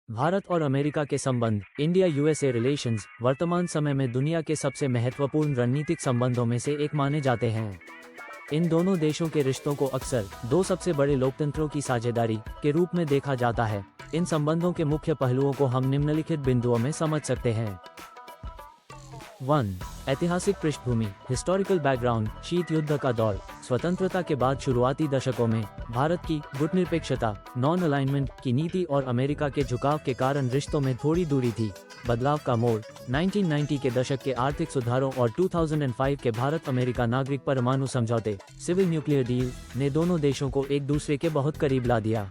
भारत और अमेरिका के संबंध इंडिया यूएसए रिलेशंस वर्तमान समय में दुनिया के सबसे महत्वपूर्ण रणनीतिक संबंधों में से एक माने जाते हैं। इन दोनों देशों के रिश्तों को अक्सर दो सबसे बड़े लोकतंत्रों की साझेदारी के रूप में देखा जाता है। इन संबंधों के मुख्य पहलुओं को हम निम्नलिखित बिंदुओं में समझ सकते हैं। 1. ऐतिहासिक पृष्ठभूमि हिस्टोरिकल बैकग्राउंड। शीत युद्ध का दौर। स्वतंत्रता के बाद शुरुआती दशकों में भारत की गुटनिरपेक्षता नॉन अलाइनमेंट की नीति और अमेरिका के झुकाव के कारण रिश्तों में थोड़ी दूरी थी। बदलाव का मोड़ 1990 के दशक के आर्थिक सुधारों और 2005 के भारत अमेरिका नागरिक परमाणु समझौते सिविल न्यूक्लियर डील ने दोनों देशों को एक दूसरे के बहुत करीब ला दिया।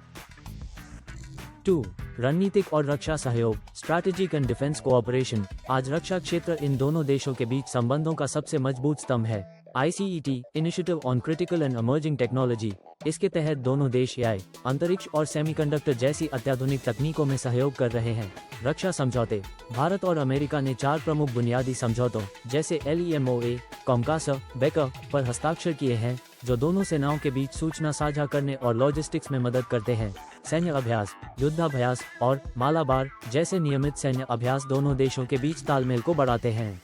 2. रणनीतिक और रक्षा सहयोग स्ट्रैटेजिक एंड डिफेंस कोऑपरेशन। आज रक्षा क्षेत्र इन दोनों देशों के बीच संबंधों का सबसे मजबूत स्तंभ है। ICET initiative on critical and emerging technology, इसके तहत दोनों देश AI, अंतरिक्ष और सेमीकंडक्टर जैसी अत्याधुनिक तकनीकों में सहयोग कर रहे हैं। रक्षा समझौते भारत और अमेरिका ने 4 प्रमुख बुनियादी समझौतों जैसे LEMOA, COMCASA, BECA पर हस्ताक्षर किए हैं, जो दोनों सेनाओं के बीच सूचना साझा करने और लॉजिस्टिक्स में मदद करते हैं। सैन्य अभ्यास, युद्धाभ्यास और मालाबार जैसे नियमित सैन्य अभ्यास दोनों देशों के बीच तालमेल को बढ़ाते हैं।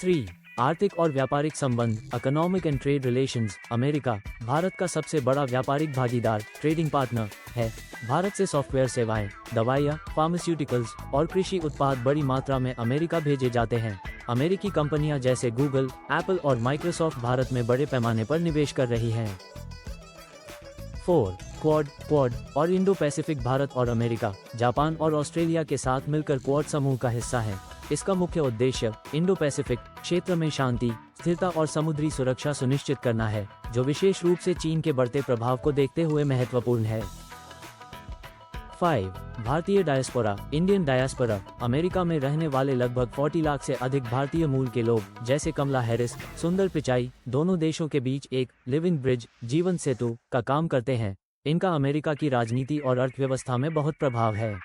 3. आर्थिक और व्यापारिक संबंध economic and trade relations. America Bharat का सबसे बड़ा व्यापारिक भागीदार ट्रेडिंग पार्टनर है। भारत से सॉफ्टवेयर सेवाएं, दवाइयां, फार्मास्यूटिकल्स और कृषि उत्पाद बड़ी मात्रा में अमेरिका भेजे जाते हैं। अमेरिकी कंपनियां जैसे गूगल, एप्पल और माइक्रोसॉफ्ट भारत में बड़े पैमाने पर निवेश कर रही हैं। 4. क्वाड और इंडो पैसिफिक। भारत और अमेरिका जापान और ऑस्ट्रेलिया के साथ मिलकर क्वाड समूह का हिस्सा है। इसका मुख्य उद्देश्य इंडो पैसिफिक क्षेत्र में शांति, स्थिरता और समुद्री सुरक्षा सुनिश्चित करना है, जो विशेष रूप से चीन के बढ़ते प्रभाव को देखते हुए महत्वपूर्ण है। 5. भारतीय डायस्पोरा इंडियन डायस्पोरा। अमेरिका में रहने वाले लगभग 40 लाख से अधिक भारतीय मूल के लोग जैसे कमला हैरिस, सुंदर पिचाई दोनों देशों के बीच एक लिविंग ब्रिज जीवन सेतु का काम करते हैं। इनका अमेरिका की राजनीति और अर्थव्यवस्था में बहुत प्रभाव है।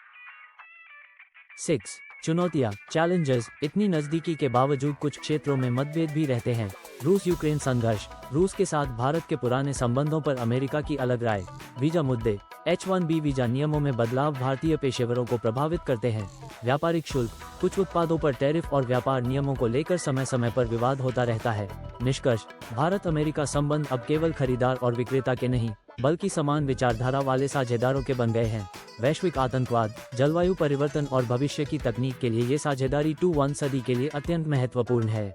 6. चुनौतियां चैलेंजेस। इतनी नजदीकी के बावजूद कुछ क्षेत्रों में मतभेद भी रहते हैं। रूस यूक्रेन संघर्ष, रूस के साथ भारत के पुराने संबंधों पर अमेरिका की अलग राय। वीजा मुद्दे, H-1B वीजा नियमों में बदलाव भारतीय पेशेवरों को प्रभावित करते हैं। व्यापारिक शुल्क, कुछ उत्पादों पर टैरिफ और व्यापार नियमों को लेकर समय समय पर विवाद होता रहता है। निष्कर्ष, भारत अमेरिका संबंध अब केवल खरीदार और विक्रेता के नहीं, बल्कि समान विचारधारा वाले साझेदारों के बन गए हैं। वैश्विक आतंकवाद, जलवायु परिवर्तन और भविष्य की तकनीक के लिए ये साझेदारी 21 सदी के लिए अत्यंत महत्वपूर्ण है।